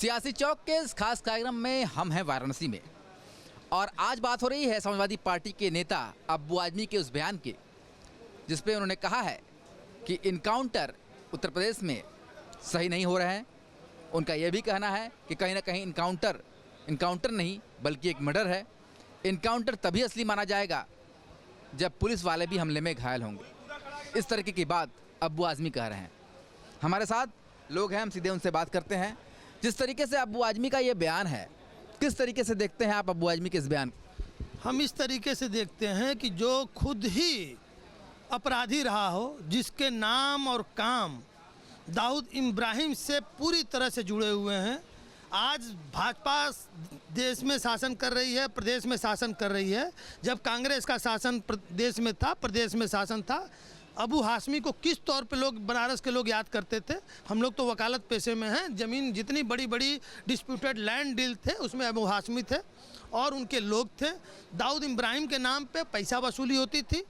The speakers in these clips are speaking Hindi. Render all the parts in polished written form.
सियासी चौक के इस खास कार्यक्रम में हम हैं वाराणसी में और आज बात हो रही है समाजवादी पार्टी के नेता अब्बू आजमी के उस बयान की जिसपे उन्होंने कहा है कि इनकाउंटर उत्तर प्रदेश में सही नहीं हो रहे हैं। उनका यह भी कहना है कि कहीं ना कहीं इनकाउंटर नहीं बल्कि एक मर्डर है। इनकाउंटर तभी असली माना जाएगा जब पुलिस वाले भी हमले में घायल होंगे। इस तरीके की बात अब्बू आजमी कह रहे हैं। हमारे साथ लोग हैं, हम सीधे उनसे बात करते हैं। जिस तरीके से अब्बू आजमी का ये बयान है, किस तरीके से देखते हैं आप अब्बू आजमी के इस बयान को? हम इस तरीके से देखते हैं कि जो खुद ही अपराधी रहा हो, जिसके नाम और काम दाऊद इब्राहिम से पूरी तरह से जुड़े हुए हैं, आज भाजपा देश में शासन कर रही है, प्रदेश में शासन कर रही है। जब कांग्रेस का शासन प्रदेश में शासन था, अबू हाशमी को किस तौर पे लोग, बनारस के लोग याद करते थे। हम लोग तो वकालत पेशे में हैं, ज़मीन जितनी बड़ी बड़ी डिस्प्यूटेड लैंड डील थे उसमें अबू हाशमी थे और उनके लोग थे। दाऊद इब्राहिम के नाम पे पैसा वसूली होती थी।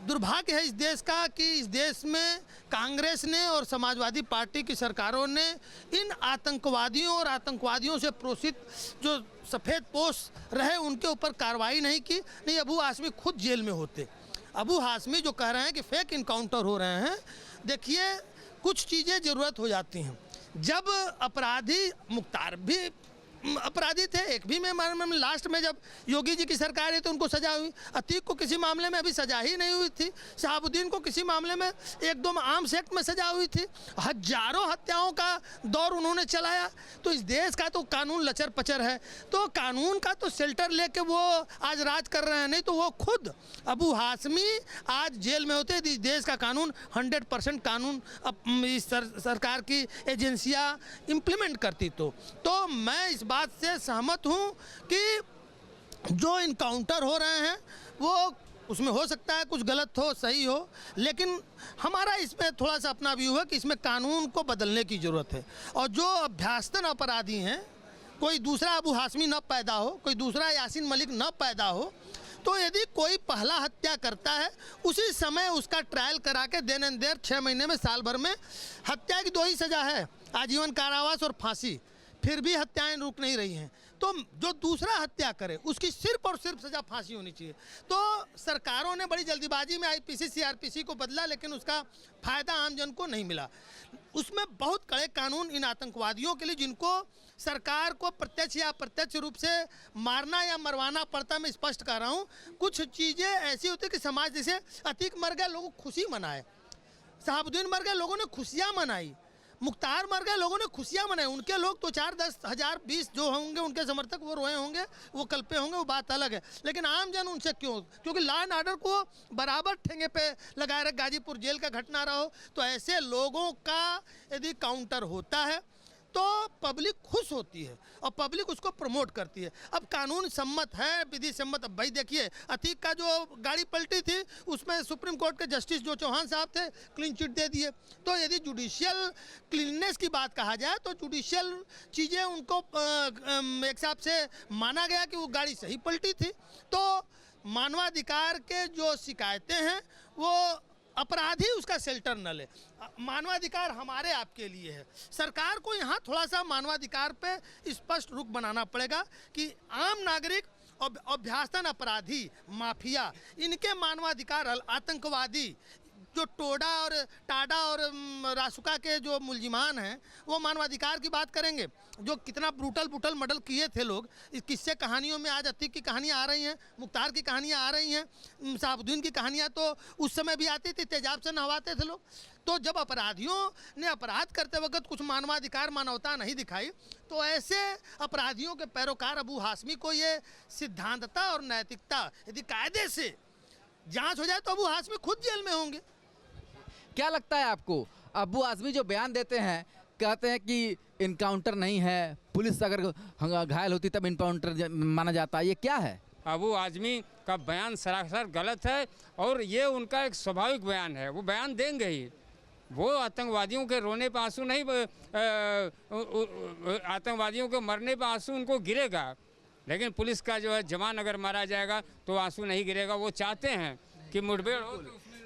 दुर्भाग्य है इस देश का कि इस देश में कांग्रेस ने और समाजवादी पार्टी की सरकारों ने इन आतंकवादियों और आतंकवादियों से प्रोषित जो सफ़ेद पोश रहे उनके ऊपर कार्रवाई नहीं की। नहीं, अबू हाशमी खुद जेल में होते। अबू हाशमी जो कह रहे हैं कि फेक इनकाउंटर हो रहे हैं, देखिए कुछ चीज़ें ज़रूरत हो जाती हैं। जब अपराधी, मुख्तार भी अपराधी थे, एक भी में लास्ट में जब योगी जी की सरकार है तो उनको सजा हुई। अतीक को किसी मामले में अभी सजा ही नहीं हुई थी। शहाबुद्दीन को किसी मामले में एक दो आर्म्स एक्ट में सजा हुई थी। हजारों हत्याओं का दौर उन्होंने चलाया। तो इस देश का तो कानून लचर पचर है, तो कानून का तो शेल्टर लेके वो आज राज कर रहे हैं। नहीं तो वो खुद अबू हाशमी आज जेल में होते। इस देश का कानून 100% कानून इस सरकार की एजेंसियाँ इम्प्लीमेंट करती। तो मैं इस बात से सहमत हूं कि जो इनकाउंटर हो रहे हैं वो उसमें हो सकता है कुछ गलत हो, सही हो, लेकिन हमारा इसमें थोड़ा सा अपना व्यू है कि इसमें कानून को बदलने की ज़रूरत है। और जो अभ्यासतन अपराधी हैं, कोई दूसरा अबू हाशमी न पैदा हो, कोई दूसरा यासीन मलिक न पैदा हो, तो यदि कोई पहला हत्या करता है उसी समय उसका ट्रायल करा के देन एंड देयर 6 महीने में, साल भर में, हत्या की 2 ही सज़ा है, आजीवन कारावास और फांसी। फिर भी हत्याएं रुक नहीं रही हैं। तो जो दूसरा हत्या करे उसकी सिर्फ और सिर्फ सज़ा फांसी होनी चाहिए। तो सरकारों ने बड़ी जल्दीबाजी में आईपीसी सीआरपीसी को बदला, लेकिन उसका फ़ायदा आमजन को नहीं मिला। उसमें बहुत कड़े कानून इन आतंकवादियों के लिए, जिनको सरकार को प्रत्यक्ष या अप्रत्यक्ष रूप से मारना या मरवाना पड़ता। मैं स्पष्ट कर रहा हूँ, कुछ चीज़ें ऐसी होती कि समाज, जैसे अतीक मर गए, लोगों खुशी मनाए, शहाबुद्दीन मर गए, लोगों ने खुशियाँ मनाई, मुख्तार मर गए, लोगों ने खुशियाँ मनाई। उनके लोग तो 4, 10 हज़ार 20 जो होंगे उनके समर्थक, वो रोए होंगे, वो कल्पे होंगे, वो बात अलग है। लेकिन आम जन उनसे क्यों? क्योंकि लॉ एंड ऑर्डर को बराबर ठेंगे पे लगाए रख। गाजीपुर जेल का घटना रहा हो, तो ऐसे लोगों का यदि काउंटर होता है तो पब्लिक खुश होती है और पब्लिक उसको प्रमोट करती है। अब कानून सम्मत है, विधि सम्मत। अब भाई देखिए, अतीक का जो गाड़ी पलटी थी उसमें सुप्रीम कोर्ट के जस्टिस जो चौहान साहब थे, क्लीन चिट दे दिए। तो यदि जुडिशियल क्लीननेस की बात कहा जाए तो जुडिशियल चीज़ें उनको एक हिसाब से माना गया कि वो गाड़ी सही पलटी थी। तो मानवाधिकार के जो शिकायतें हैं वो अपराधी उसका शेल्टर न ले। मानवाधिकार हमारे आपके लिए है। सरकार को यहाँ थोड़ा सा मानवाधिकार पे स्पष्ट रुख बनाना पड़ेगा कि आम नागरिक और अभ्यासतन अपराधी, माफिया, इनके मानवाधिकार, आतंकवादी जो टोडा और टाडा और रासुका के जो मुलजिमान हैं वो मानवाधिकार की बात करेंगे। जो कितना ब्रूटल मर्डर किए थे लोग, इस किस्से कहानियों में आज अतीक की कहानियाँ आ रही हैं, मुख्तार की कहानियाँ आ रही हैं, शहाबुद्दीन की कहानियाँ तो उस समय भी आती थी, तेजाब से नहवाते थे लोग। तो जब अपराधियों ने अपराध करते वक्त कुछ मानवाधिकार, मानवता नहीं दिखाई, तो ऐसे अपराधियों के पैरोकार अबू हाशमी को ये सिद्धांतता और नैतिकता यदि कायदे से जाँच हो जाए तो अबू हाशमी खुद जेल में होंगे। क्या लगता है आपको, अब्बू आजमी जो बयान देते हैं, कहते हैं कि इनकाउंटर नहीं है, पुलिस अगर घायल होती तब इनकाउंटर माना जाता, ये क्या है? अबू आजमी का बयान सरासर गलत है और ये उनका एक स्वाभाविक बयान है। वो बयान देंगे ही। वो आतंकवादियों के रोने पर आंसू नहीं, आतंकवादियों के मरने पर आंसू उनको गिरेगा, लेकिन पुलिस का जो है जवान अगर मारा जाएगा तो आंसू नहीं गिरेगा। वो चाहते हैं कि मुठभेड़ हो।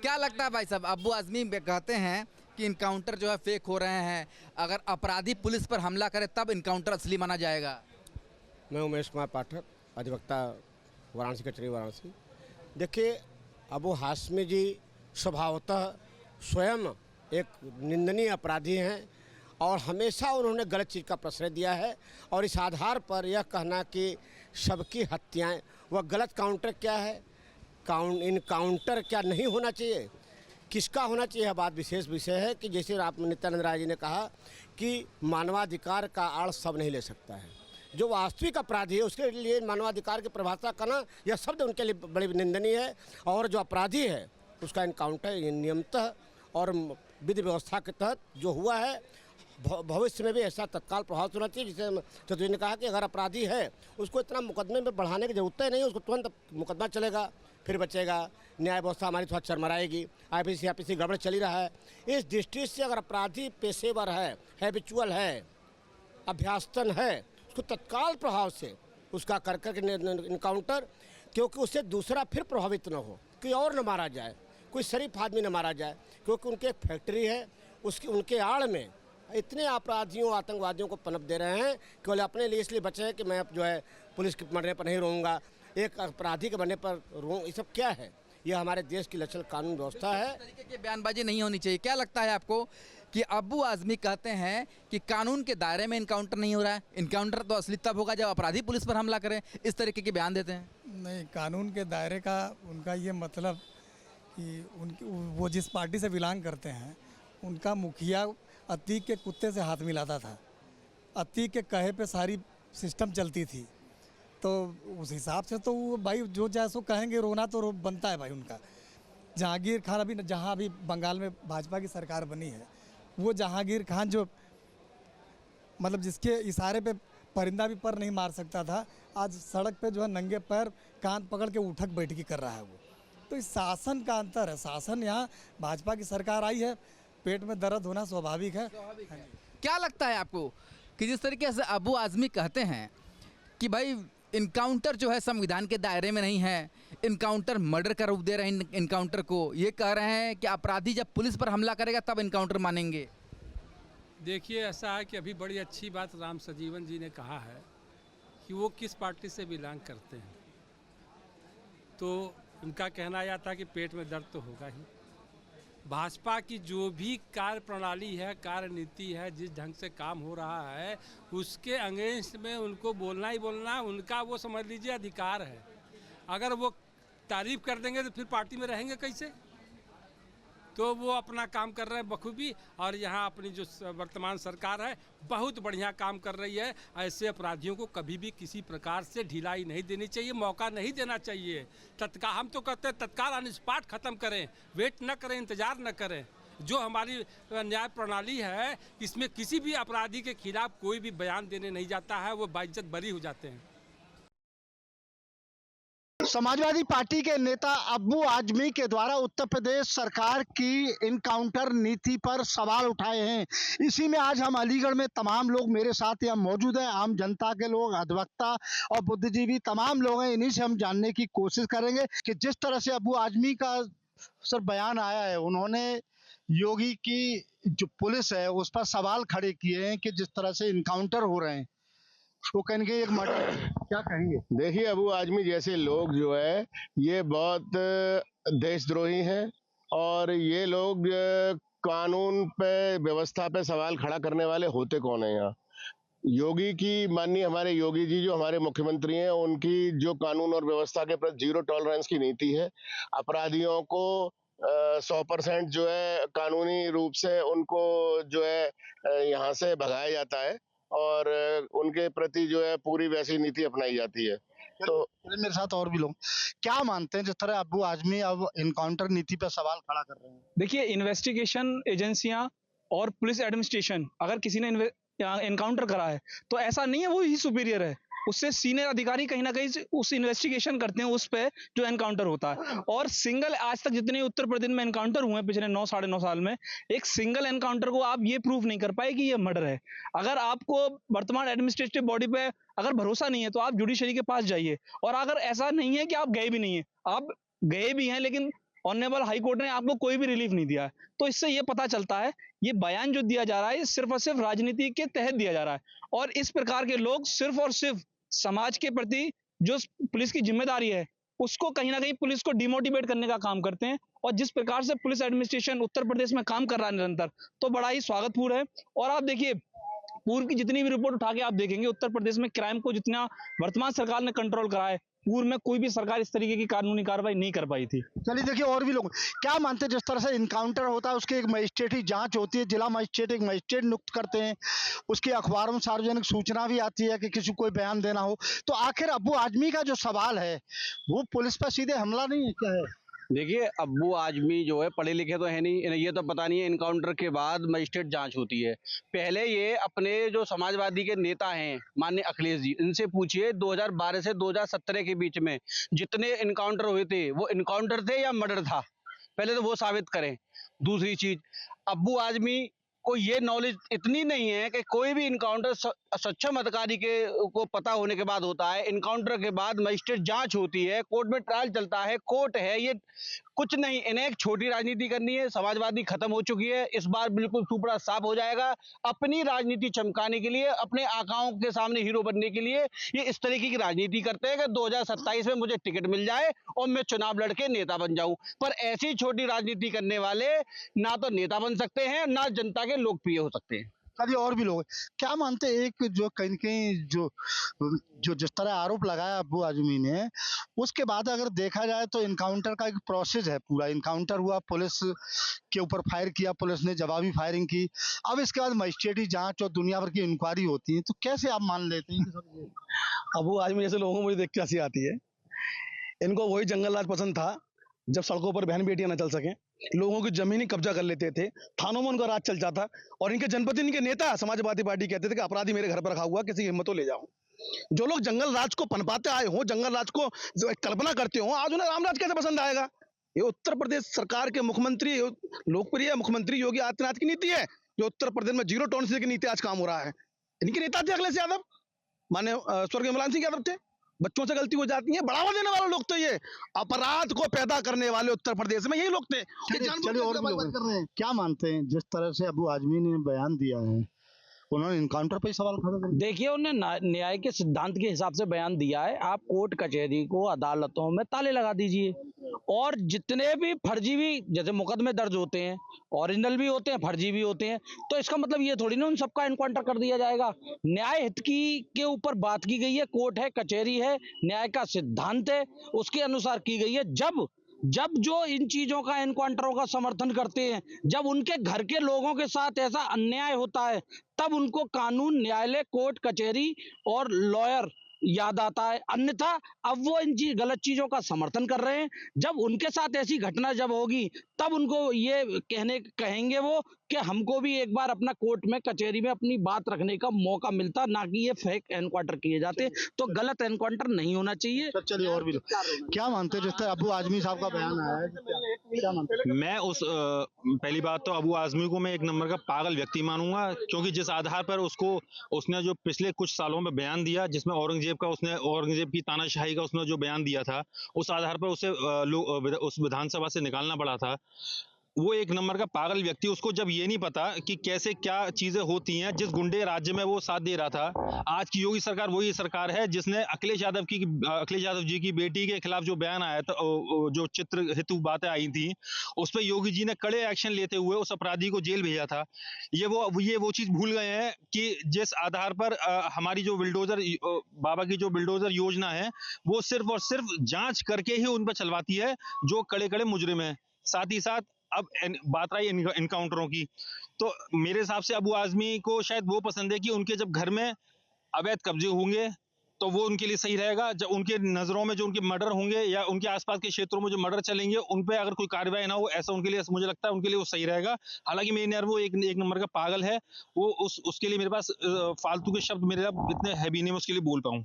क्या लगता है भाई साहब, अब्बू आजमी कहते हैं कि इनकाउंटर जो है फेक हो रहे हैं, अगर अपराधी पुलिस पर हमला करे तब इनकाउंटर असली माना जाएगा? मैं उमेश कुमार पाठक, अधिवक्ता, वाराणसी कचहरी वाराणसी। देखिए, अबू हाशमी जी स्वभावतः स्वयं एक निंदनीय अपराधी हैं और हमेशा उन्होंने गलत चीज़ का प्रश्रय दिया है, और इस आधार पर यह कहना कि सबकी हत्याएं, वह गलत काउंटर क्या है, इनकाउंटर क्या नहीं होना चाहिए, किसका होना चाहिए, यह बात विशेष विषय है। कि जैसे आप नित्यानंद राय जी ने कहा कि मानवाधिकार का आड़ सब नहीं ले सकता है। जो वास्तविक अपराधी है उसके लिए मानवाधिकार की परिभाषा करना, यह शब्द उनके लिए बड़ी निंदनीय है। और जो अपराधी है उसका इनकाउंटर नियमतः और विधि व्यवस्था के तहत जो हुआ है, भविष्य में भी ऐसा तत्काल प्रभाव होना चाहिए। जिसे चतुर्वेदी ने कहा कि अगर अपराधी है उसको इतना मुकदमे में बढ़ाने की जरूरत ही नहीं, उसको तुरंत मुकदमा चलेगा, फिर बचेगा, न्याय व्यवस्था हमारी थोड़ा चरमराएगी। IPC गड़बड़ चली रहा है। इस दृष्टि से अगर अपराधी पेशेवर है, हैबिचुअल है, अभ्यासतन है, उसको तत्काल प्रभाव से उसका कर इनकाउंटर, क्योंकि उससे दूसरा फिर प्रभावित न हो, कोई और न मारा जाए, कोई शरीफ आदमी न मारा जाए, क्योंकि उनकी एक फैक्ट्री है, उनके आड़ में इतने अपराधियों आतंकवादियों को पनप दे रहे हैं। केवल अपने लिए इसलिए बचे हैं कि मैं जो है पुलिस के मरने पर नहीं रोऊंगा, एक अपराधी के बनने पर रो, ये सब क्या है? यह हमारे देश की लचल कानून व्यवस्था है। इस तरीके की बयानबाजी नहीं होनी चाहिए। क्या लगता है आपको कि अब्बू आजमी कहते हैं कि कानून के दायरे में इनकाउंटर नहीं हो रहा है, इनकाउंटर तो असली तब होगा जब अपराधी पुलिस पर हमला करे, इस तरीके के बयान देते हैं? नहीं, कानून के दायरे का उनका ये मतलब कि उनकी वो जिस पार्टी से बिलोंग करते हैं, उनका मुखिया अतीक के कुत्ते से हाथ मिलाता था, अतीक के कहे पे सारी सिस्टम चलती थी। तो उस हिसाब से तो वो भाई जो जैसो कहेंगे, रोना तो बनता है भाई उनका। जहांगीर खान अभी जहां अभी बंगाल में भाजपा की सरकार बनी है, वो जहांगीर खान जो मतलब जिसके इशारे पे परिंदा भी पर नहीं मार सकता था, आज सड़क पे जो है नंगे पैर कान पकड़ के उठक बैठकी कर रहा है वो। तो इस शासन का अंतर है। शासन यहाँ भाजपा की सरकार आई है, पेट में दर्द होना स्वाभाविक है। क्या लगता है आपको कि जिस तरीके से अब्बू आजमी कहते हैं कि भाई इनकाउंटर जो है संविधान के दायरे में नहीं है, इनकाउंटर मर्डर का रूप दे रहे हैं इनकाउंटर को, ये कह रहे हैं कि अपराधी जब पुलिस पर हमला करेगा तब इनकाउंटर मानेंगे? देखिए, ऐसा है कि अभी बड़ी अच्छी बात राम सजीवन जी ने कहा है कि वो किस पार्टी से बिलोंग करते हैं। तो उनका कहना यह था कि पेट में दर्द तो होगा ही। भाजपा की जो भी कार्य प्रणाली है, कार्य नीति है, जिस ढंग से काम हो रहा है, उसके अगेंस्ट में उनको बोलना ही बोलना, उनका वो समझ लीजिए अधिकार है। अगर वो तारीफ कर देंगे तो फिर पार्टी में रहेंगे कैसे? तो वो अपना काम कर रहे हैं बखूबी, और यहाँ अपनी जो वर्तमान सरकार है बहुत बढ़िया काम कर रही है। ऐसे अपराधियों को कभी भी किसी प्रकार से ढिलाई नहीं देनी चाहिए, मौका नहीं देना चाहिए। तत्काल, हम तो कहते हैं तत्काल ऑन स्पॉट ख़त्म करें, वेट न करें, इंतज़ार न करें। जो हमारी न्याय प्रणाली है, इसमें किसी भी अपराधी के खिलाफ कोई भी बयान देने नहीं जाता है, वो बाइज्जत बरी हो जाते हैं। समाजवादी पार्टी के नेता अब्बू आजमी के द्वारा उत्तर प्रदेश सरकार की इनकाउंटर नीति पर सवाल उठाए हैं। इसी में आज हम अलीगढ़ में तमाम लोग मेरे साथ यहाँ मौजूद हैं, आम जनता के लोग, अधिवक्ता और बुद्धिजीवी तमाम लोग हैं। इन्हीं से हम जानने की कोशिश करेंगे कि जिस तरह से अब्बू आजमी का सर बयान आया है, उन्होंने योगी की जो पुलिस है उस पर सवाल खड़े किए हैं कि जिस तरह से इनकाउंटर हो रहे हैं, उसको कहेंगे एक मर्डर, क्या कहेंगे? देखिए, अबू आजमी जैसे लोग जो है ये बहुत देशद्रोही हैं, और ये लोग कानून पे, व्यवस्था पे सवाल खड़ा करने वाले होते कौन है यहाँ? योगी की, माननीय हमारे योगी जी जो हमारे मुख्यमंत्री हैं, उनकी जो कानून और व्यवस्था के प्रति जीरो टॉलरेंस की नीति है। अपराधियों को 100% जो है कानूनी रूप से उनको जो है यहाँ से भगाया जाता है, और उनके प्रति जो है पूरी वैसी नीति अपनाई जाती है। तो मेरे साथ और भी लोग क्या मानते हैं जिस तरह अब्बू आजमी अब इनकाउंटर नीति पर सवाल खड़ा कर रहे हैं? देखिए, इन्वेस्टिगेशन एजेंसियां और पुलिस एडमिनिस्ट्रेशन, अगर किसी ने इनकाउंटर करा है तो ऐसा नहीं है वो ही सुपीरियर है, उससे सीनियर अधिकारी कहीं ना कहीं उस इन्वेस्टिगेशन करते हैं उस पे जो एनकाउंटर होता है। और सिंगल, आज तक जितने उत्तर प्रदेश में एनकाउंटर हुए हैं पिछले 9 साढ़े 9 साल में, एक सिंगल एनकाउंटर को आप ये प्रूफ नहीं कर पाए कि ये मर्डर है। अगर आपको वर्तमान एडमिनिस्ट्रेटिव बॉडी पे अगर भरोसा नहीं है तो आप जुडिशरी के पास जाइए, और अगर ऐसा नहीं है कि आप गए भी नहीं है, आप गए भी हैं लेकिन ऑनरेबल हाई कोर्ट ने आपको कोई भी रिलीफ नहीं दिया है। तो इससे ये पता चलता है ये बयान जो दिया जा रहा है ये सिर्फ और सिर्फ राजनीति के तहत दिया जा रहा है, और इस प्रकार के लोग सिर्फ और सिर्फ समाज के प्रति जो पुलिस की जिम्मेदारी है उसको कहीं ना कहीं पुलिस को डिमोटिवेट करने का काम करते हैं। और जिस प्रकार से पुलिस एडमिनिस्ट्रेशन उत्तर प्रदेश में काम कर रहा है निरंतर, तो बड़ा ही स्वागतपूर्ण है। और आप देखिए पूर्व की जितनी भी रिपोर्ट उठा के आप देखेंगे उत्तर प्रदेश में क्राइम को जितना वर्तमान सरकार ने कंट्रोल करा है, पूर्व में कोई भी सरकार इस तरीके की कानूनी कार्रवाई नहीं कर पाई थी। चलिए देखिए, और भी लोग क्या मानते हैं, जिस तरह से इनकाउंटर होता है उसकी एक मजिस्ट्रेटी जांच होती है, जिला मजिस्ट्रेट एक मजिस्ट्रेट नियुक्त करते हैं, उसकी अखबारों में सार्वजनिक सूचना भी आती है कि किसी को कोई बयान देना हो, तो आखिर अब्बू आजमी का जो सवाल है वो पुलिस पर सीधे हमला नहीं है, क्या है? देखिए, अब्बू आजमी जो है पढ़े लिखे तो है नहीं, इन्हें ये तो पता नहीं है इनकाउंटर के बाद मजिस्ट्रेट जांच होती है। पहले ये अपने जो समाजवादी के नेता हैं माननीय अखिलेश जी, इनसे पूछिए 2012 से 2017 के बीच में जितने इनकाउंटर हुए थे वो इनकाउंटर थे या मर्डर था, पहले तो वो साबित करें। दूसरी चीज, अब्बू आजमी को ये नॉलेज इतनी नहीं है कि कोई भी इनकाउंटर सक्षम अधिकारी को पता होने के बाद होता है। इनकाउंटर के बाद मजिस्ट्रेट जांच होती है, कोर्ट में ट्रायल चलता है, कोर्ट है, ये कुछ नहीं। इन्हें एक छोटी राजनीति करनी है, समाजवादी खत्म हो चुकी है, इस बार बिल्कुल सुपड़ा साफ हो जाएगा। अपनी राजनीति चमकाने के लिए, अपने आकाओं के सामने हीरो बनने के लिए ये इस तरीके की राजनीति करते हैं कि 2027 में मुझे टिकट मिल जाए और मैं चुनाव लड़के नेता बन जाऊं। पर ऐसी छोटी राजनीति करने वाले ना तो नेता बन सकते हैं, ना जनता के लोकप्रिय हो सकते हैं। चलिए, और भी लोग हैं। क्या मानते हैं, एक जो कहीं न कहीं जो जिस तरह आरोप लगाया अब्बू आजमी ने, उसके बाद अगर देखा जाए तो इनकाउंटर का एक प्रोसेस है, पूरा इनकाउंटर हुआ, पुलिस के ऊपर फायर किया, पुलिस ने जवाबी फायरिंग की, अब इसके बाद मजिस्ट्रेटी जांच और दुनिया भर की इंक्वायरी होती है, तो कैसे आप मान लेते हैं कि सब ये? अबू आजमी जैसे लोगों को मुझे देख के हंसी आती है। इनको वही जंगल राज पसंद था जब सड़कों पर बहन बेटियां न चल सकें, लोगों की जमीनी कब्जा कर लेते थे, थानों में उनका राज चल जाता, और इनके जनपति, इनके नेता समाजवादी पार्टी कहते थे कि अपराधी मेरे घर पर रखा हुआ, किसी की हिम्मत हो ले जाऊं। जो लोग जंगल राज को पनपाते आए हों, जंगल राज को कल्पना करते हों, आज उन्हें रामराज कैसे पसंद आएगा? ये उत्तर प्रदेश सरकार के मुख्यमंत्री, लोकप्रिय मुख्यमंत्री योगी आदित्यनाथ की नीति है, जो उत्तर प्रदेश में जीरो टॉलरेंस की नीति आज काम हो रहा है। इनके नेता थे अखिलेश यादव, माने स्वर्गीय मुलायम सिंह यादव थे। बच्चों से गलती हो जाती है, बढ़ावा देने वाले लोग तो ये अपराध को पैदा करने वाले उत्तर प्रदेश में यही लोग थे। चलिए, और भी लोग हैं। क्या मानते हैं, जिस तरह से अब्बू आजमी ने बयान दिया है, उन्होंने इनकाउंटर पे ही सवाल खड़ा कर दिया? देखिए, उन्होंने न्याय के सिद्धांत के हिसाब से बयान दिया है। आप कोर्ट कचहरी को, अदालतों में ताले लगा दीजिए, और जितने भी फर्जी भी जैसे मुकदमे दर्ज होते हैं, ओरिजिनल भी होते हैं, फर्जी भी होते हैं, तो इसका मतलब ये थोड़ी ना उन सबका इनकाउंटर कर दिया जाएगा। न्याय हित की के ऊपर बात की गई है, कोर्ट है, कचहरी है, न्याय का सिद्धांत है, उसके अनुसार की गई है। जब जो इन चीजों का, इनकाउंटरों का समर्थन करते हैं, जब उनके घर के लोगों के साथ ऐसा अन्याय होता है, तब उनको कानून, न्यायालय, कोर्ट, कचहरी और लॉयर याद आता है। अन्यथा अब वो इन गलत चीजों का समर्थन कर रहे हैं। जब उनके साथ ऐसी घटना जब होगी, तब उनको ये कहेंगे वो कि हमको भी एक बार अपना कोर्ट में, कचहरी में अपनी बात रखने का मौका मिलता, ना कि ये फेक एनकाउंटर किए जाते। तो गलत एनकाउंटर नहीं होना चाहिए। चलिए, और भी लोग क्या मानते हैं, जिस तरह अब्बू आजमी साहब का बयान आया है, क्या मानते हैं? मैं पहली बात तो अबू आजमी को मैं एक नंबर का पागल व्यक्ति मानूंगा, क्योंकि जिस आधार पर उसने जो पिछले कुछ सालों में बयान दिया, जिसमें औरंगजेब की तानाशाही का उसने जो बयान दिया था, उस आधार पर उसे उस विधानसभा से निकालना पड़ा था। वो एक नंबर का पागल व्यक्ति, उसको जब ये नहीं पता कि कैसे क्या चीजें होती हैं, जिस गुंडे राज्य में वो साथ दे रहा था। आज की योगी सरकार वही सरकार है जिसने अखिलेश यादव जी की बेटी के खिलाफ जो बयान आया था, जो चित्र हेतु बातें आई थी, उस पर योगी जी ने कड़े एक्शन लेते हुए उस अपराधी को जेल भेजा था। ये वो चीज भूल गए हैं कि जिस आधार पर हमारी जो बाबा की जो बिल्डोजर योजना है, वो सिर्फ और सिर्फ जांच करके ही उन पर चलवाती है जो कड़े कड़े मुजरिम है। साथ ही साथ अब बात रही इनकाउंटरों की, तो मेरे हिसाब से अबू आजमी को शायद वो पसंद है कि उनके जब घर में अवैध कब्जे होंगे तो वो उनके लिए सही रहेगा। जब उनके नजरों में जो उनके मर्डर होंगे या उनके आसपास के क्षेत्रों में जो मर्डर चलेंगे, उन पे अगर कोई कार्रवाई ना हो, ऐसा उनके लिए, मुझे लगता है उनके लिए वो सही रहेगा। हालांकि मेरे यार वो एक नंबर का पागल है, वो उसके लिए मेरे पास फालतू के शब्द मेरे इतने हैवी नहीं, मैं उसके लिए बोल पाऊँ।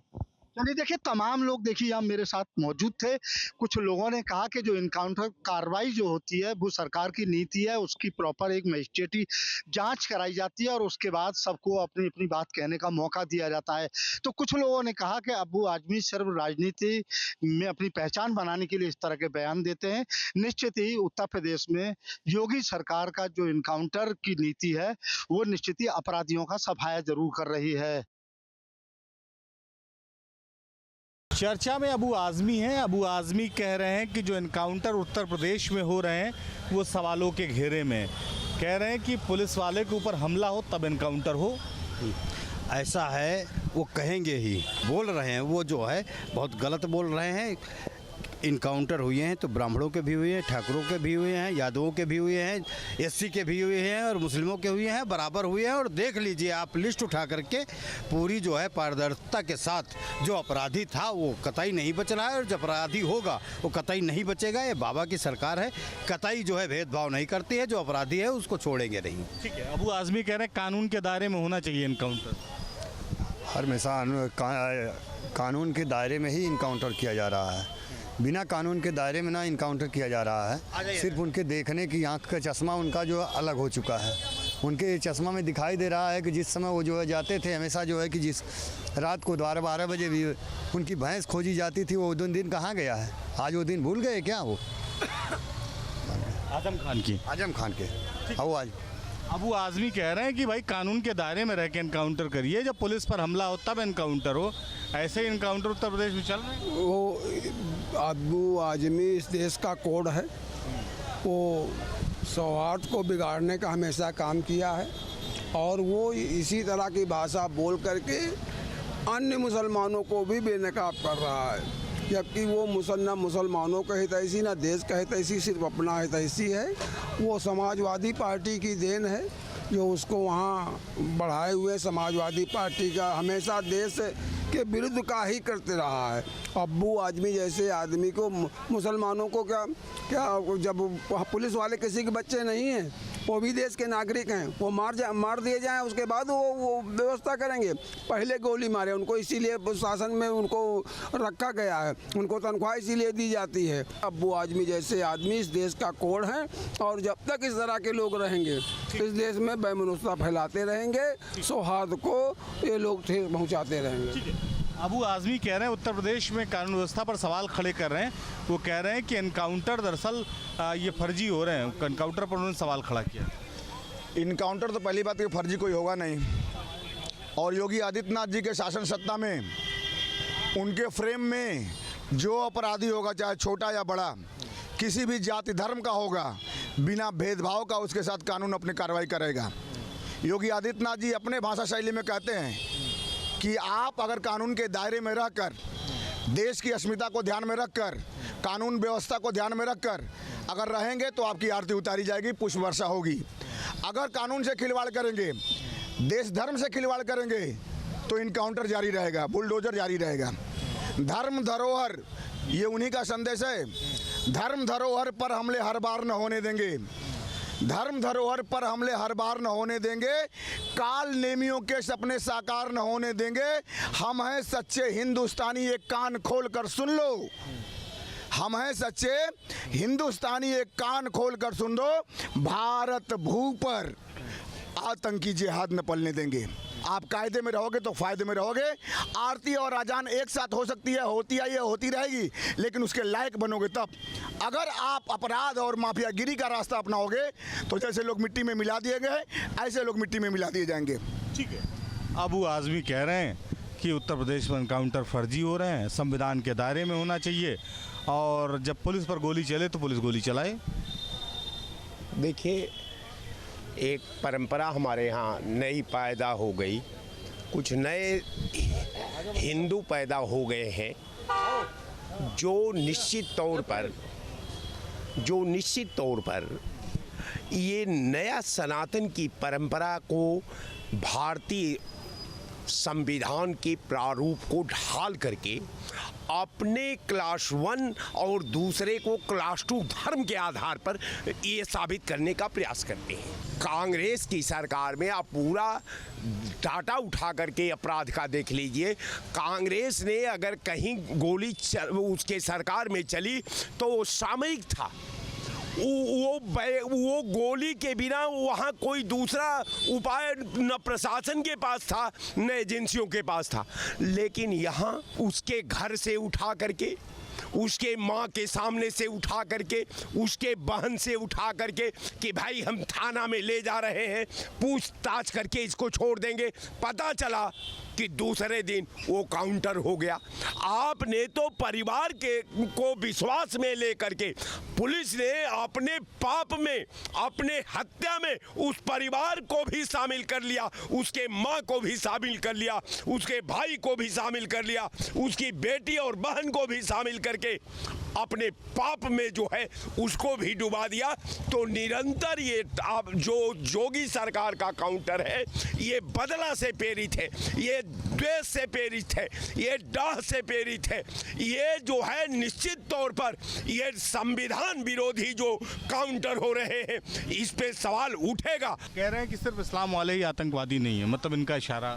चलिए देखिए, तमाम लोग देखिए यहाँ मेरे साथ मौजूद थे। कुछ लोगों ने कहा कि जो इनकाउंटर कार्रवाई जो होती है वो सरकार की नीति है, उसकी प्रॉपर एक मजिस्ट्रेटी जांच कराई जाती है और उसके बाद सबको अपनी अपनी बात कहने का मौका दिया जाता है। तो कुछ लोगों ने कहा कि अब्बू आजमी सिर्फ राजनीति में अपनी पहचान बनाने के लिए इस तरह के बयान देते हैं। निश्चित ही उत्तर प्रदेश में योगी सरकार का जो इनकाउंटर की नीति है वो निश्चित ही अपराधियों का सफाया जरूर कर रही है। चर्चा में अबू आज़मी हैं। अबू आज़मी कह रहे हैं कि जो इनकाउंटर उत्तर प्रदेश में हो रहे हैं वो सवालों के घेरे में। कह रहे हैं कि पुलिस वाले के ऊपर हमला हो तब इनकाउंटर हो। ऐसा है, वो कहेंगे ही, बोल रहे हैं, वो जो है बहुत गलत बोल रहे हैं। इनकाउंटर हुए हैं तो ब्राह्मणों के भी हुए हैं, ठाकुरों के भी हुए हैं, यादवों के भी हुए हैं, एससी के भी हुए हैं और मुस्लिमों के हुए हैं, बराबर हुए हैं। और देख लीजिए आप लिस्ट उठा करके, पूरी जो है पारदर्शिता के साथ जो अपराधी था वो कतई नहीं बच रहा है और जो अपराधी होगा वो कतई नहीं बचेगा। ये बाबा की सरकार है, कतई जो है भेदभाव नहीं करती है, जो अपराधी है उसको छोड़ेंगे नहीं। ठीक है, अबू आज़मी कह रहे हैं कानून के दायरे में होना चाहिए इनकाउंटर। हमेशा कानून के दायरे में ही इनकाउंटर किया जा रहा है, बिना कानून के दायरे में ना इनकाउंटर किया जा रहा है। सिर्फ उनके देखने की आंख का चश्मा उनका जो अलग हो चुका है। उनके चश्मा में दिखाई दे रहा है कि जिस समय वो जो है जाते थे, हमेशा जो है कि जिस रात को 12 बजे भी उनकी भैंस खोजी जाती थी, वो दिन कहाँ गया है? आज वो दिन भूल गए क्या? वो आजम खान के आज अबू आज़मी कह रहे हैं कि भाई कानून के दायरे में रह के इनकाउंटर करिए, जब पुलिस पर हमला हो तब इनकाउंटर हो। ऐसे ही इनकाउंटर उत्तर प्रदेश में चल रहे हैं। वो अब्बू आज़मी इस देश का कोड है, वो सौहार्द को बिगाड़ने का हमेशा काम किया है और वो इसी तरह की भाषा बोल करके अन्य मुसलमानों को भी बेनकाब कर रहा है। जबकि वो मुसलमानों का हितैषी ना देश का हितैषी, सिर्फ अपना हितैषी है। वो समाजवादी पार्टी की देन है जो उसको वहाँ बढ़ाए हुए समाजवादी पार्टी का हमेशा देश के विरुद्ध का ही करते रहा है। अब्बू आज़मी जैसे आदमी को मुसलमानों को क्या जब पुलिस वाले किसी के बच्चे नहीं हैं, वो भी देश के नागरिक हैं, वो मार दिए जाएं उसके बाद वो व्यवस्था करेंगे। पहले गोली मारे उनको, इसीलिए शासन में उनको रखा गया है, उनको तनख्वाह इसीलिए दी जाती है। अब्बू आज़मी जैसे आदमी इस देश का कोड हैं और जब तक इस तरह के लोग रहेंगे इस देश में बेमनुष्यता फैलाते रहेंगे, सौहार्द को ये लोग ठेस पहुँचाते रहेंगे। अबू आज़मी कह रहे हैं उत्तर प्रदेश में कानून व्यवस्था पर सवाल खड़े कर रहे हैं। वो कह रहे हैं कि इनकाउंटर दरअसल ये फर्जी हो रहे हैं। इनकाउंटर पर उन्होंने सवाल खड़ा किया। इनकाउंटर तो पहली बात कि फर्जी कोई होगा नहीं, और योगी आदित्यनाथ जी के शासन सत्ता में उनके फ्रेम में जो अपराधी होगा, चाहे छोटा या बड़ा, किसी भी जाति धर्म का होगा, बिना भेदभाव का उसके साथ कानून अपनी कार्रवाई करेगा। योगी आदित्यनाथ जी अपने भाषा शैली में कहते हैं कि आप अगर कानून के दायरे में रहकर, देश की अस्मिता को ध्यान में रखकर, कानून व्यवस्था को ध्यान में रखकर अगर रहेंगे तो आपकी आरती उतारी जाएगी, पुष्प वर्षा होगी। अगर कानून से खिलवाड़ करेंगे, देश धर्म से खिलवाड़ करेंगे तो इनकाउंटर जारी रहेगा, बुलडोजर जारी रहेगा। धर्म धरोहर, ये उन्हीं का संदेश है। धर्म धरोहर पर हमले हर बार न होने देंगे, धर्म धरोहर पर हमले हर बार न होने देंगे, काल नेमियों के सपने साकार न होने देंगे। हम हैं सच्चे हिंदुस्तानी, एक कान खोल कर सुन लो। हम हैं सच्चे हिंदुस्तानी, एक कान खोल कर सुन लो। भारत भू पर आतंकी जिहाद न पलने देंगे। आप कायदे में रहोगे तो फायदे में रहोगे। आरती और अजान एक साथ हो सकती है, होती है, ये होती रहेगी, लेकिन उसके लायक बनोगे तब। अगर आप अपराध और माफियागिरी का रास्ता अपनाओगे तो जैसे लोग मिट्टी में मिला दिए गए, ऐसे लोग मिट्टी में मिला दिए जाएंगे। ठीक है, अबू आज़मी कह रहे हैं कि उत्तर प्रदेश में इनकाउंटर फर्जी हो रहे हैं, संविधान के दायरे में होना चाहिए, और जब पुलिस पर गोली चले तो पुलिस गोली चलाए। देखिए, एक परंपरा हमारे यहाँ नई पैदा हो गई, कुछ नए हिंदू पैदा हो गए हैं जो निश्चित तौर पर ये नया सनातन की परंपरा को भारतीय संविधान के प्रारूप को ढाल करके अपने क्लास 1 और दूसरे को क्लास 2 धर्म के आधार पर ये साबित करने का प्रयास करते हैं। कांग्रेस की सरकार में आप पूरा डाटा उठा करके अपराध का देख लीजिए। कांग्रेस ने अगर कहीं गोली उसके सरकार में चली तो वो सामयिक था। वो गोली के बिना वहाँ कोई दूसरा उपाय न प्रशासन के पास था न एजेंसियों के पास था। लेकिन यहाँ उसके घर से उठा करके, उसके माँ के सामने से उठा करके, उसके बहन से उठा करके कि भाई हम थाना में ले जा रहे हैं, पूछताछ करके इसको छोड़ देंगे। पता चला कि दूसरे दिन वो काउंटर हो गया। आपने तो परिवार को विश्वास में लेकर के पुलिस ने अपने पाप में, अपने हत्या में उस परिवार को भी शामिल कर लिया, उसके माँ को भी शामिल कर लिया, उसके भाई को भी शामिल कर लिया, उसकी बेटी और बहन को भी शामिल करके अपने पाप में जो है उसको भी डुबा दिया। तो निरंतर ये आप जो योगी सरकार का काउंटर है, ये बदला से प्रेरित है, ये द्वेष से प्रेरित है, ये डाह से प्रेरित है। ये जो है निश्चित तौर पर ये संविधान विरोधी जो काउंटर हो रहे हैं, इस पे सवाल उठेगा। कह रहे हैं कि सिर्फ इस्लाम वाले ही आतंकवादी नहीं है, मतलब इनका इशारा।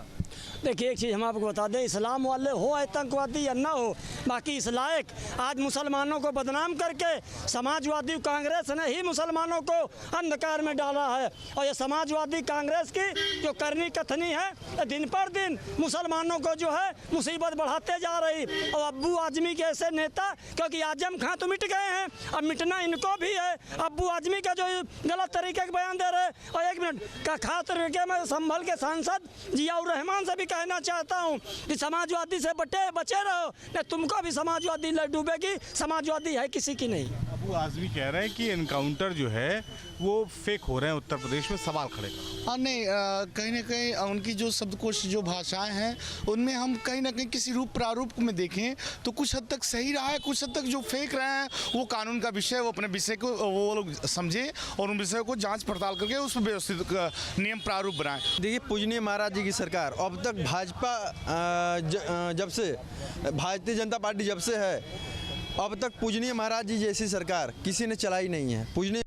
देखिए, एक चीज़ हम आपको बता दें, इस्लाम वाले हो आतंकवादी या ना हो, बाकी इस लायक आज मुसलमानों को बदनाम करके समाजवादी कांग्रेस ने ही मुसलमानों को अंधकार में डाला है। और ये समाजवादी कांग्रेस की जो करनी कथनी है, दिन पर दिन मुसलमानों को जो है मुसीबत बढ़ाते जा रही। और अब्बू आजमी के ऐसे नेता, क्योंकि आजम खां तो मिट गए हैं, अब मिटना इनको भी है। अब्बू आजमी का जो गलत तरीके का बयान दे रहे। और 1 मिनट का खास तरीके में संभल के सांसद जियाउर रहमान से भी कहना चाहता हूँ कि समाजवादी से बचे रहो, नहीं तुमको भी समाजवादी डूबेगी। समाजवादी है किसी की नहीं। अब्बू आजमी कह रहे हैं कि एनकाउंटर जो है वो फेक हो रहे हैं उत्तर प्रदेश में, सवाल खड़े कर। हाँ नहीं, कहीं ना कहीं उनकी जो शब्दकोश जो भाषाएं हैं उनमें हम कहीं ना कहीं किसी रूप प्रारूप में देखें तो कुछ हद तक सही रहा है, कुछ हद तक जो फेक रहे हैं वो कानून का विषय, वो अपने विषय को वो लोग समझे और उन विषयों को जांच पड़ताल करके उस पर व्यवस्थित नियम प्रारूप बनाएं। देखिए, पूजनीय महाराज जी की सरकार अब तक भाजपा जब से भारतीय जनता पार्टी जब से है, अब तक पूजनीय महाराज जी जैसी सरकार किसी ने चलाई नहीं है। पूजनीय